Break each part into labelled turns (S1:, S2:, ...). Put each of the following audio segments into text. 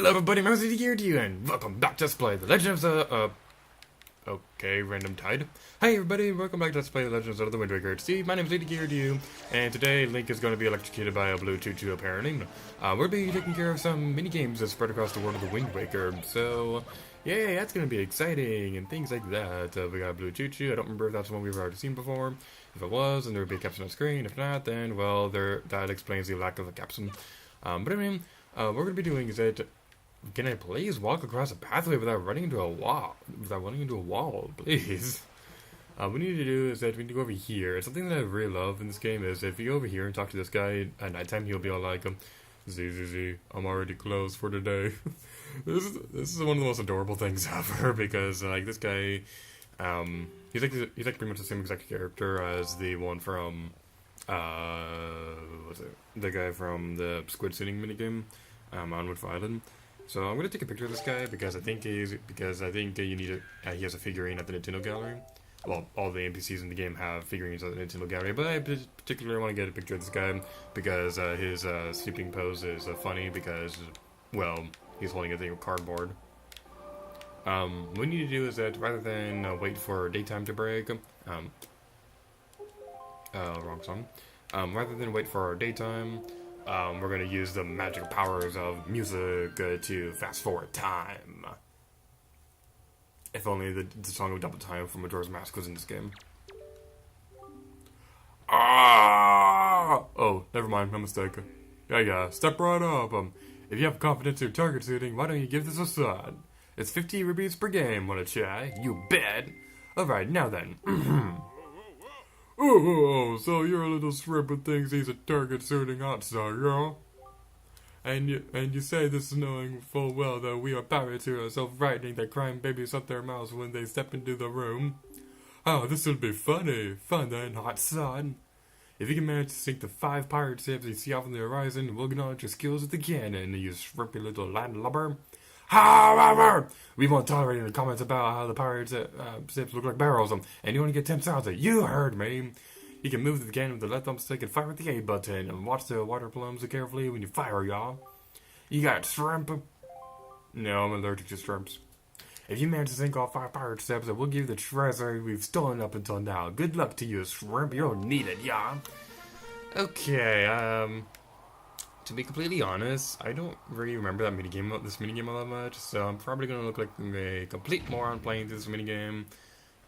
S1: Hello everybody, my name is here to you, and welcome back to Let's Play The Legend of Zelda, okay, random tide. Hi everybody, welcome back to Let's Play The Legend of Zelda, the Wind Waker. See, my name is here to you, and today Link is going to be electrocuted by a blue Chuchu, apparently. We're going to be taking care of some mini-games that spread across the world of the Wind Waker, so, yay, that's going to be exciting, and things like that. We got a blue Chuchu, I don't remember if that's one we've already seen before. If it was, then there would be a caption on the screen. If not, then, well, that explains the lack of a caption. But I mean, what we're going to be doing is that, can I please walk across a pathway without running into a wall? Please. What we need to do is that we need to go over here. Something that I really love in this game is if you go over here and talk to this guy at nighttime, he'll be all like, Z, I'm already closed for today. This is one of the most adorable things ever, because, like, this guy, he's like pretty much the same exact character as the one from, what's it? The guy from the Squid Sitting minigame, on Woodfall Island. So I'm gonna take a picture of this guy because I think you need he has a figurine at the Nintendo Gallery. Well, all the NPCs in the game have figurines at the Nintendo Gallery, but I particularly want to get a picture of this guy because his sleeping pose is funny because, well, he's holding a thing of cardboard. What we need to do is that rather than wait for daytime to break, wrong song. Rather than wait for our daytime, we're going to use the magic powers of music to fast forward time. If only the song of Double Time from Majora's Mask was in this game. Ah! Oh, never mind, my mistake. Yeah, step right up. If you have confidence in your target shooting, why don't you give this a shot? It's 50 rupees per game, wanna try? You bet! Alright, now then. Oh, so you're a little shrimp who thinks he's a target shooting hot star, girl? And you say this knowing full well that we are pirates who are so frightening that crying babies shut their mouths when they step into the room. Oh, this will be funny. Fun then, hot son. If you can manage to sink the 5 pirate ships you see off on the horizon, we'll acknowledge your skills with the cannon, you shrimpy little landlubber. However, we won't tolerate any comments about how the pirates' ships look like barrels, and you only get 10,000. You heard me. You can move the cannon with the left thumbstick and fire with the A button, and watch the water plums carefully when you fire, y'all. You got shrimp? No, I'm allergic to shrimps. If you manage to sink all 5 pirate ships, we'll give you the treasure we've stolen up until now. Good luck to you, shrimp. You'll need it, y'all. Okay, to be completely honest, I don't really remember this minigame all that much, so I'm probably gonna look like a complete moron playing this minigame.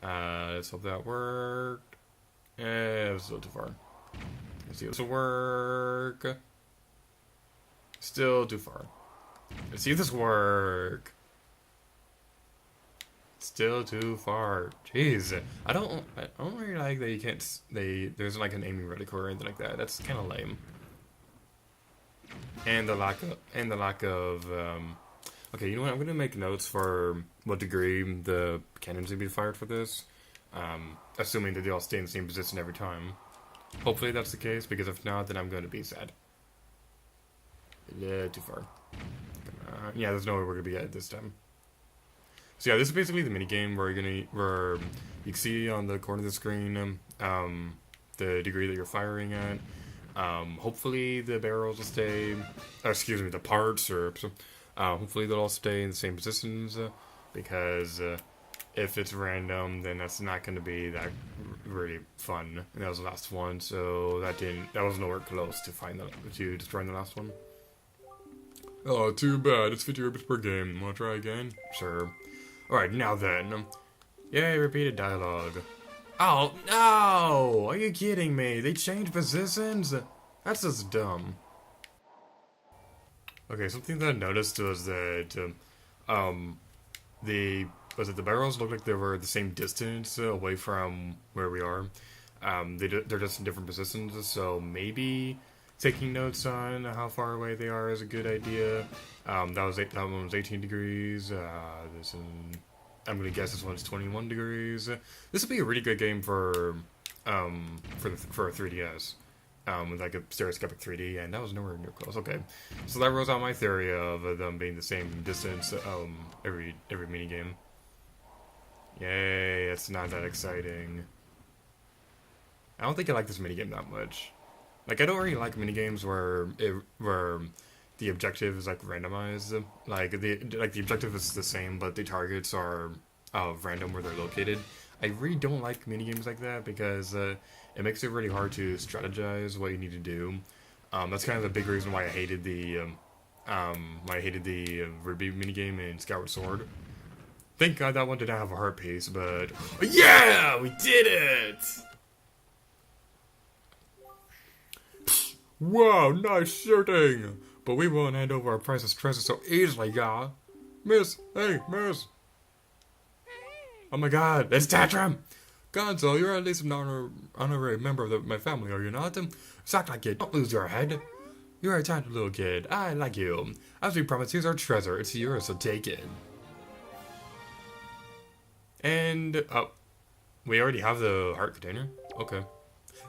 S1: Let's hope that worked. It was a little too far. Let's see if this will work. Still too far. Let's see if this work. Still too far. Jeez, I don't really like that you can't. There's like an aiming reticle or anything like that. That's kind of lame. And the lack of, okay, you know what, I'm gonna make notes for what degree the cannons will be fired for this, assuming that they all stay in the same position every time. Hopefully that's the case, because if not, then I'm gonna be sad. Yeah, too far. Yeah, there's no way we're gonna be at this time. So yeah, this is basically the minigame where you can see on the corner of the screen, the degree that you're firing at. Hopefully the barrels will stay, the parts, or hopefully they'll all stay in the same positions, because if it's random, then that's not going to be that really fun. And that was the last one, so that was nowhere close to destroying the last one. Oh, too bad. It's 50 rupees per game. Wanna try again? Sure. Alright, now then. Yay, repeated dialogue. Oh, no! Are you kidding me? They changed positions? That's just dumb. Okay, something that I noticed was that, the barrels looked like they were the same distance away from where we are. They're just in different positions, so maybe taking notes on how far away they are is a good idea. That one was 18 degrees, I'm gonna guess this one's 21 degrees. This would be a really good game for a 3DS, with like a stereoscopic 3D, and that was nowhere near close. Okay, so that rules out my theory of them being the same distance every minigame. Yay, it's not that exciting. I don't think I like this minigame that much. Like, I don't really like minigames where the objective is like randomized. The objective is the same, but the targets are random where they're located. I really don't like minigames like that because it makes it really hard to strategize what you need to do. That's kind of a big reason why I hated the Ruby minigame in Skyward Sword. Thank God that one didn't have a heart piece, but yeah, we did it! Wow, nice shooting! But we won't hand over our priceless treasure so easily, y'all. Miss, hey, miss. Oh my God, it's Tantrum! Gonzo, you're at least an honorary member of my family, are you not? Act like it, don't lose your head. You're a tiny little kid, I like you. As we promised, here's our treasure, it's yours, so take it. And, oh, we already have the heart container? Okay.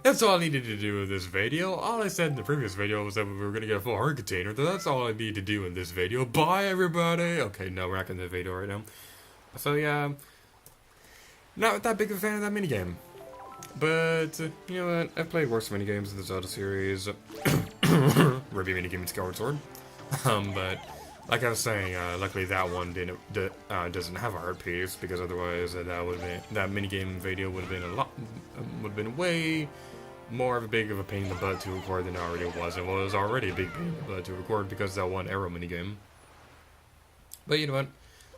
S1: That's all I needed to do in this video. All I said in the previous video was that we were going to get a full heart container. That's all I need to do in this video. Bye, everybody! Okay, no, we're not getting the video right now. So, yeah, not that big of a fan of that minigame. But, you know what, I've played worse minigames in the Zelda series. Ruby minigame and Skyward Sword. But, like I was saying, luckily that one doesn't have a heart piece, because otherwise that minigame video would have been way more of a big of a pain in the butt to record than it already was. It was already a big pain in the butt to record because of that one arrow minigame. But you know what?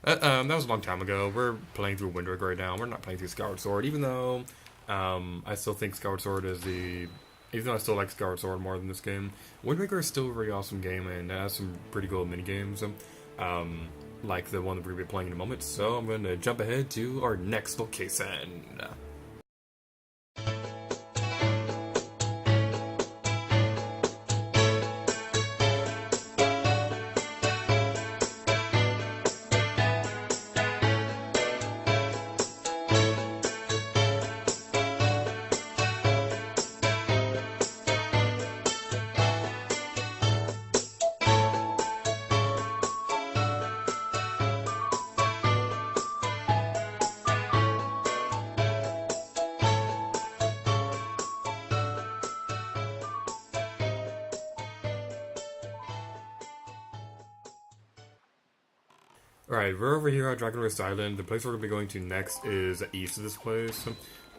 S1: That was a long time ago. We're playing through Wind Waker right now. We're not playing through Skyward Sword, even though I still think Skyward Sword is even though I still like Skyward Sword more than this game, Wind Waker is still a really awesome game and it has some pretty cool minigames, like the one that we're going to be playing in a moment. So I'm going to jump ahead to our next location. Alright, we're over here at Dragon West Island. The place we're going to be going to next is east of this place.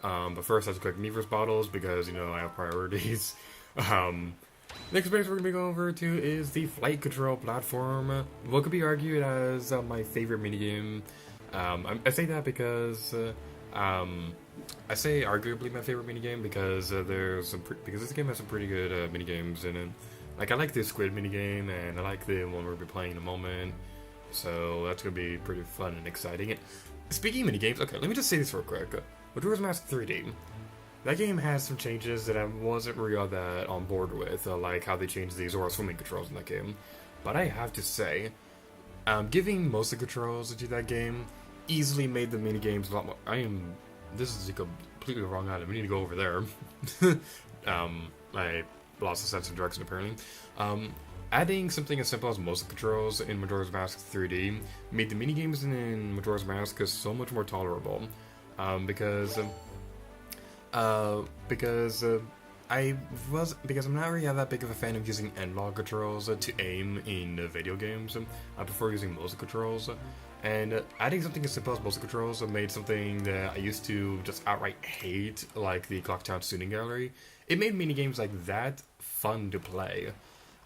S1: But first I have to collect Miiverse bottles because, you know, I have priorities. Next place we're going to be going over to is the flight control platform. What could be argued as my favorite minigame. I say that because, I say arguably my favorite minigame because because this game has some pretty good minigames in it. Like, I like the squid minigame and I like the one we'll be playing in a moment. So that's going to be pretty fun and exciting. And speaking of minigames, okay, let me just say this real quick. Majora's Mask 3D. That game has some changes that I wasn't really all that on board with, like how they changed the Zora swimming controls in that game. But I have to say, giving most of the controls to that game easily made the minigames a lot more... This is a completely wrong item. We need to go over there. I lost the sense of direction, apparently. Adding something as simple as motion controls in Majora's Mask 3D made the minigames in Majora's Mask so much more tolerable. Because I'm not really that big of a fan of using analog controls to aim in video games. I prefer using motion controls. And adding something as simple as motion controls made something that I used to just outright hate, like the Clock Town Shooting Gallery. It made minigames like that fun to play.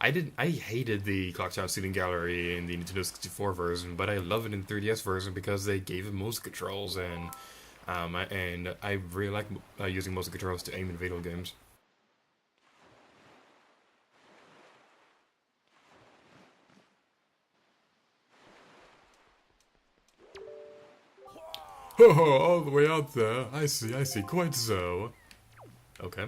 S1: I hated the Clock Town Shooting Gallery in the Nintendo 64 version, but I love it in 3DS version because they gave it motion controls, and I really like using motion controls to aim in video games. Oh, all the way out there. I see, quite so. Okay.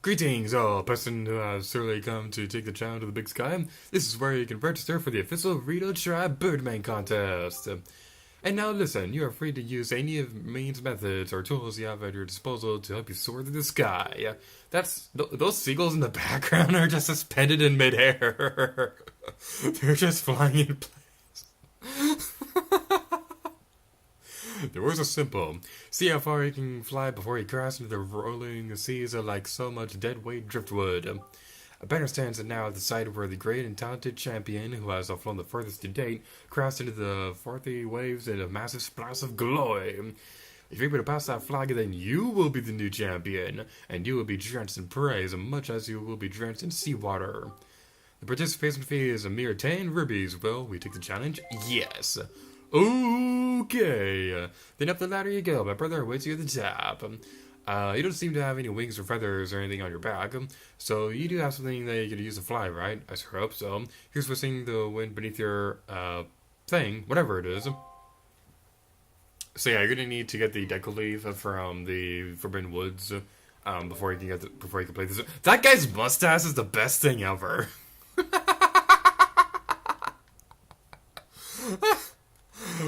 S1: Greetings, all person who has surely come to take the challenge to the big sky. This is where you can register for the official Rito Tribe Birdman contest. And now listen, you are free to use any of means, methods, or tools you have at your disposal to help you soar through the sky. Those seagulls in the background are just suspended in midair. They're just flying in place. The rules are simple. See how far you can fly before you crash into the rolling seas like so much dead weight driftwood. A banner stands now at the site where the great and talented champion, who has flown the furthest to date, crashed into the 40 waves in a massive splash of glory. If you're able to pass that flag, then you will be the new champion, and you will be drenched in praise, much as you will be drenched in seawater. The participation fee is a mere 10 rubies. Will we take the challenge? Yes. Okay. Then up the ladder you go. My brother awaits you at the top. You don't seem to have any wings or feathers or anything on your back, so you do have something that you could use to fly, right? I sure hope so. Here's whistling the wind beneath your, thing, whatever it is. So yeah, you're gonna need to get the deco leaf from the Forbidden Woods, before you can play this. That guy's mustache is the best thing ever.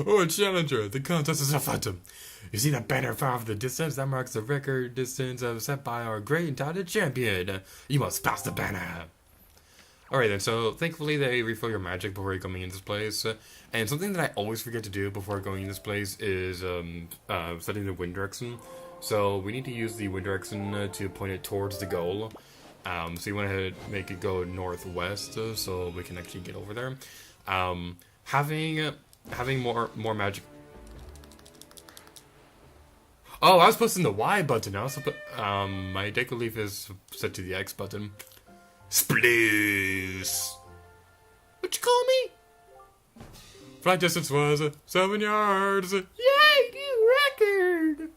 S1: Oh, a challenger! The contest is afoot. You see that banner far off in the distance? That marks the record distance set by our great and talented champion. You must pass the banner. Alright then, so thankfully they refill your magic before you're coming in this place. And something that I always forget to do before going in this place is setting the wind direction. So we need to use the wind direction to point it towards the goal. So you want to make it go northwest so we can actually get over there. Having more magic. Oh, I was pressing the Y button. I also put my deco leaf is set to the X button. Sploooooooooooosh. What you call me? Flight distance was 7 yards. Yay, new record!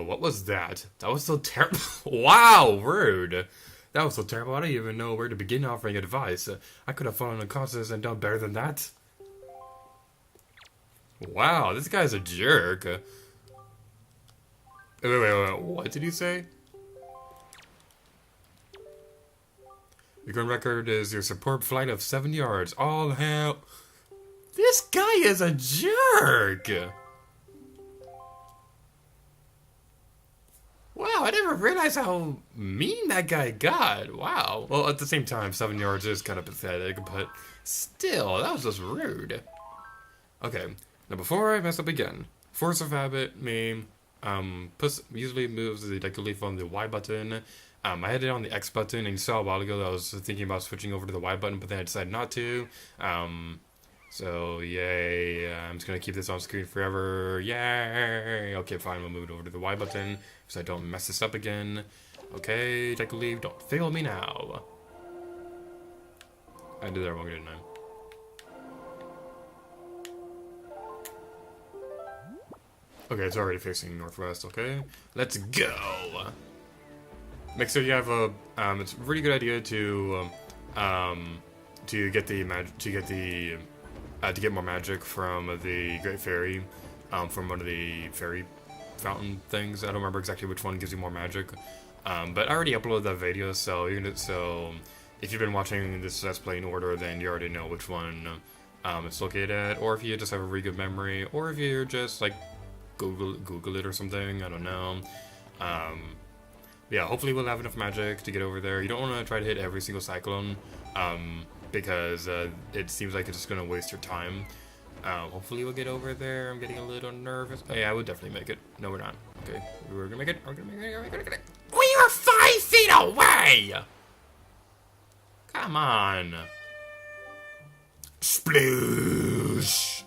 S1: What was that? That was so terrible. Wow, rude. That was so terrible. I don't even know where to begin offering advice. I could have fallen unconscious and done better than that. Wow, this guy's a jerk. Wait, what did you say? Your current record is your superb flight of 7 yards. All hell. This guy is a jerk! Wow, I never realized how mean that guy got. Wow. Well, at the same time, 7 yards is kind of pathetic, but still, that was just rude. Okay, now before I mess up again, force of habit, meme, usually moves the deco leaf on the Y button. I had it on the X button, and you saw a while ago that I was thinking about switching over to the Y button, but then I decided not to. So, yay, I'm just gonna keep this on screen forever. Yay! Okay, fine, we'll move it over to the Y button, so I don't mess this up again. Okay, deco leaf, don't fail me now. I did that wrong, didn't I? Okay, it's already facing northwest, okay? Let's go! Make sure you have a, it's a really good idea to get the to get more magic from the Great Fairy, from one of the fairy fountain things. I don't remember exactly which one gives you more magic, but I already uploaded that video, so if you've been watching this Let's Play in order, then you already know which one it's located at, or if you just have a really good memory, or if you're just like Google it or something, I don't know. Yeah, hopefully we'll have enough magic to get over there. You don't want to try to hit every single cyclone, because it seems like it's just going to waste your time. Hopefully we'll get over there. I'm getting a little nervous. Oh yeah, we'll definitely make it. No, we're not. Okay, we're gonna make it. We're gonna make it. We're gonna make it. We are 5 feet away! Come on. Sploosh!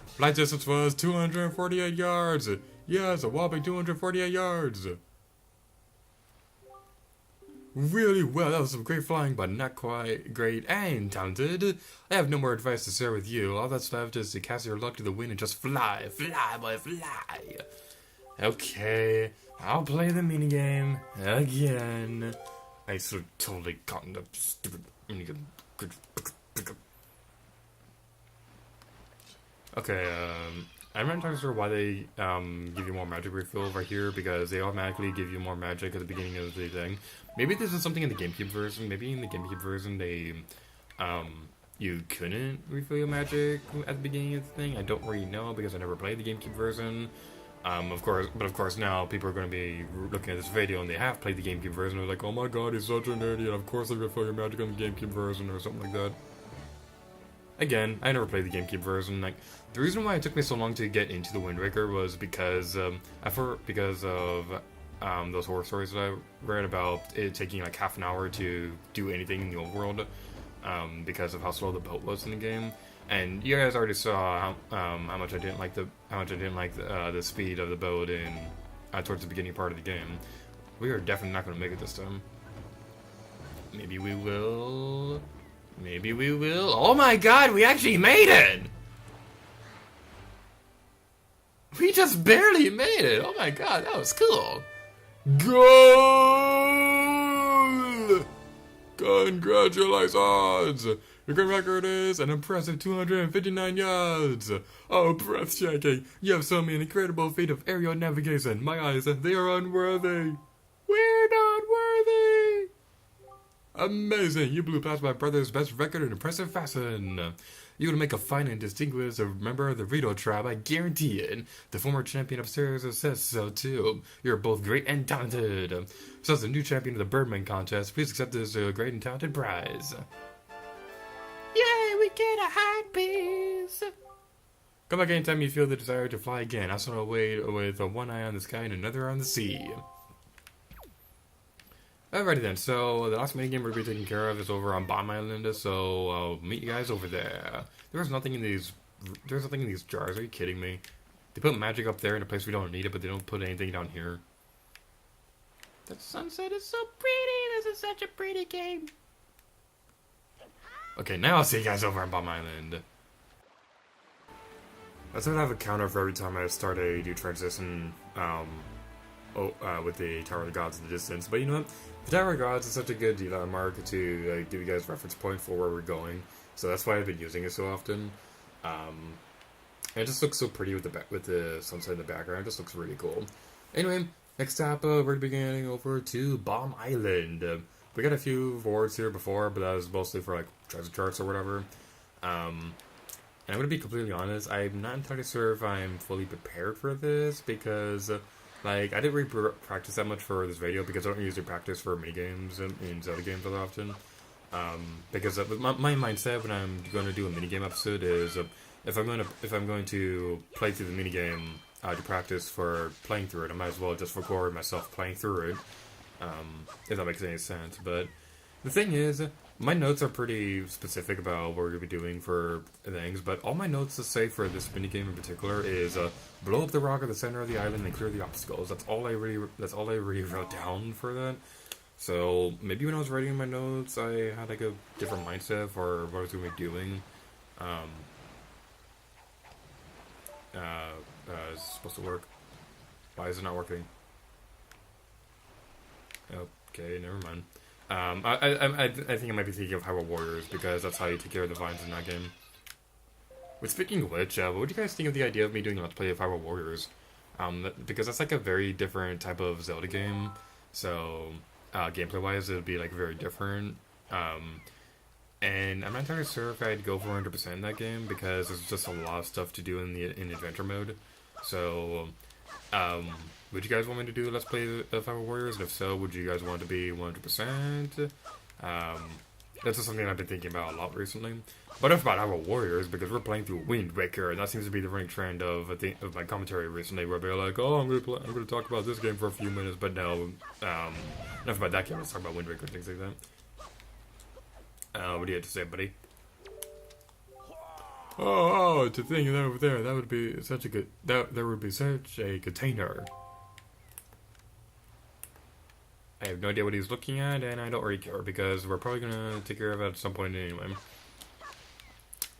S1: Flight distance was 248 yards. Yes, a whopping 248 yards. Really well, that was some great flying, but not quite great and talented. I have no more advice to share with you. All that's left is to cast your luck to the wind and just fly. Fly, boy, fly. Okay, I'll play the minigame again. I sort of totally gotten the stupid minigame. Okay, I'm not entirely sure why they give you more magic refill over here, because they automatically give you more magic at the beginning of the thing. Maybe this is something in the GameCube version. Maybe in the GameCube version they you couldn't refill your magic at the beginning of the thing. I don't really know, because I never played the GameCube version. Of course now people are going to be looking at this video and they have played the GameCube version. They're like, oh my god, he's such an idiot. Of course they refill your magic on the GameCube version or something like that. again, I never played the GameCube version. Like, the reason why it took me so long to get into the Wind Waker was because of those horror stories that I read about it taking like half an hour to do anything in the old world, because of how slow the boat was in the game. And you guys already saw how much I didn't like the speed of the boat in towards the beginning part of the game. We are definitely not going to make it this time. Maybe we will. Maybe we will. Oh my god, we actually made it! We just barely made it! Oh my god, that was cool! Goal! Congratulations! Your current record is an impressive 259 yards! Oh, breathtaking! You have shown me an incredible feat of aerial navigation. My eyes, they are unworthy! We're not worthy! Amazing! You blew past my brother's best record in impressive fashion. You're gonna make a fine and distinguished member of the Rito tribe, I guarantee it. The former champion upstairs says so too. You're both great and talented. So as the new champion of the Birdman contest, please accept this great and talented prize. Yay, we get a hide piece! Come back anytime you feel the desire to fly again. I saw away with one eye on the sky and another on the sea. Alrighty then, so the last minigame we're going to be taking care of is over on Bomb Island, so I'll meet you guys over there. There's nothing in these jars, are you kidding me? They put magic up there in a place we don't need it, but they don't put anything down here. The sunset is so pretty, this is such a pretty game. Okay, now I'll see you guys over on Bomb Island. I thought I have a counter for every time I start a new transition, with the Tower of the Gods in the distance, but you know what? The Tower of the Gods is such a good mark to give you guys a reference point for where we're going, so that's why I've been using it so often. And it just looks so pretty with the sunset in the background. It just looks really cool. Anyway, next stop, we're going to be getting over to Bomb Island. We got a few rewards here before, but that was mostly for like treasure charts or whatever. And I'm going to be completely honest, I'm not entirely sure if I'm fully prepared for this, because like, I didn't really practice that much for this video because I don't usually practice for minigames in Zelda games very often. Because my mindset when I'm going to do a minigame episode is if I'm going to play through the minigame to practice for playing through it, I might as well just record myself playing through it. If that makes any sense. But the thing is, my notes are pretty specific about what we're going to be doing for things, but all my notes to say for this minigame in particular is blow up the rock at the center of the island and clear the obstacles. That's all I really wrote down for that. So maybe when I was writing my notes, I had like a different mindset for what I was going to be doing. Is it supposed to work? Why is it not working? Okay, never mind. I think I might be thinking of Hyrule Warriors, because that's how you take care of the vines in that game. But speaking of which, what would you guys think of the idea of me doing a Let's Play of Hyrule Warriors? Because that's like a very different type of Zelda game, so gameplay-wise it would be like very different. And I'm not entirely sure if I'd go for 100% in that game, because there's just a lot of stuff to do in adventure mode. So, would you guys want me to do Let's Play of Hyrule Warriors? And if so, would you guys want to be 100%? That's just something I've been thinking about a lot recently. But enough about Hyrule Warriors, because we're playing through Wind Waker, and that seems to be the running trend of my commentary recently, where they're like, oh, I'm gonna talk about this game for a few minutes, but no, enough about that game, let's talk about Wind Waker and things like that. What do you have to say, buddy? Oh, to think that over there, that would be such a good, there would be such a container. I have no idea what he's looking at, and I don't really care, because we're probably gonna take care of it at some point anyway.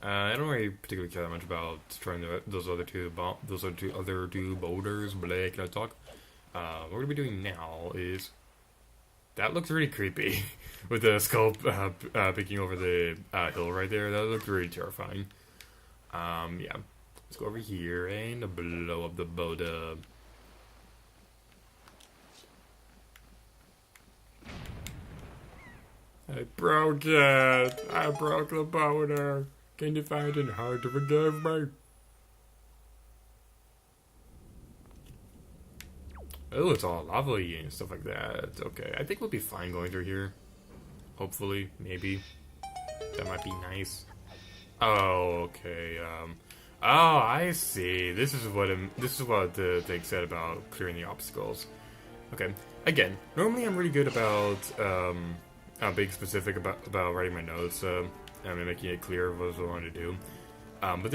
S1: I don't really particularly care that much about destroying those other two boulders. Bleh, can I talk? What we're gonna be doing now is, that looks really creepy, with the skull peeking over the hill right there. That looks really terrifying. Yeah, let's go over here and blow up the boulder. I broke it! I broke the boulder! Can you find it hard to forgive me? Oh, it's all lovely and stuff like that. Okay, I think we'll be fine going through here. Hopefully, maybe. That might be nice. Oh, okay. Oh, I see. This is what the thing said about clearing the obstacles. Okay. Again, normally I'm really good about being specific about writing my notes and making it clear what I want to do. But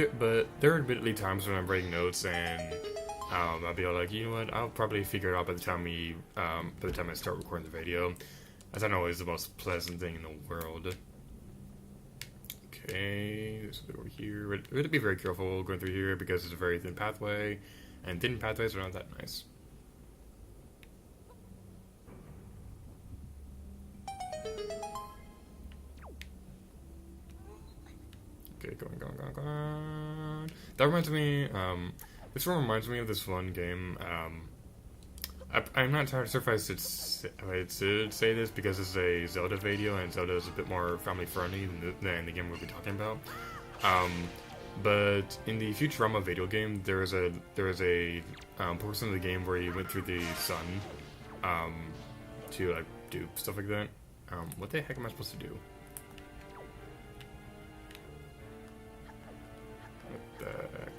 S1: there are admittedly times when I'm writing notes and I'll be like, you know what? I'll probably figure it out by the time I start recording the video. That's not always the most pleasant thing in the world. Okay, this is over here. We're going to be very careful going through here because it's a very thin pathway, and thin pathways are not that nice. Okay, going. That reminds me, this one reminds me of this one game. I'm not entirely sure if I should say this because it's a Zelda video and Zelda is a bit more family friendly than the game we'll be talking about. But in the Futurama video game, there is a portion of the game where you went through the sun to like do stuff like that. What the heck am I supposed to do? What the heck?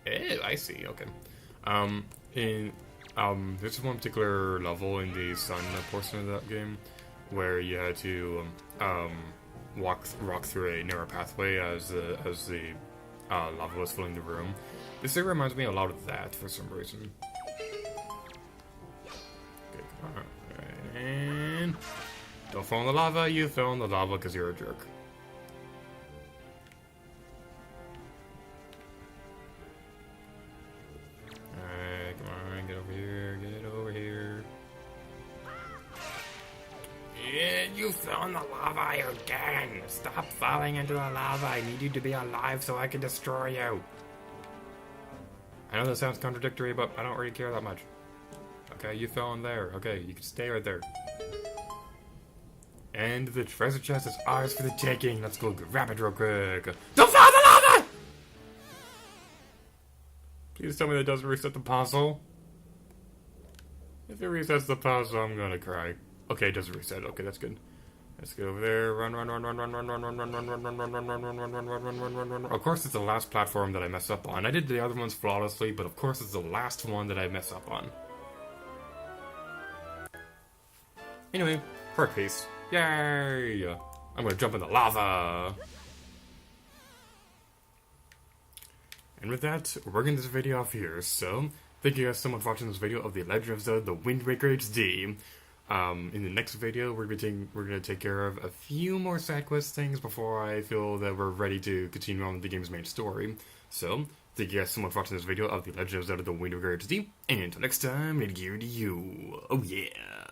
S1: Eh, I see. Okay. There's one particular level in the sun portion of that game where you had to walk through a narrow pathway as the lava was filling the room. This area reminds me a lot of that for some reason. Okay, come on. And don't fall in the lava. You fell in the lava because you're a jerk. You fell in the lava again! Stop falling into the lava! I need you to be alive so I can destroy you! I know that sounds contradictory, but I don't really care that much. Okay, you fell in there. Okay, you can stay right there. And the treasure chest is ours for the taking. Let's go grab it real quick. Don't fall in the lava! Please tell me that doesn't reset the puzzle. If it resets the puzzle, I'm gonna cry. Okay, it doesn't reset. Okay, that's good. Let's go over there. Run. Of course, it's the last platform that I mess up on. I did the other ones flawlessly, but of course, it's the last one that I mess up on. Anyway, heart piece. Yay! I'm gonna jump in the lava. And with that, we're getting this video off here. So, thank you guys so much for watching this video of The Legend of Zelda: The Wind Waker HD. In the next video, we're gonna take care of a few more side quest things before I feel that we're ready to continue on with the game's main story. So, thank you guys so much for watching this video of The Legend of Zelda: The Wind Waker HD, and until next time, to you. Oh yeah!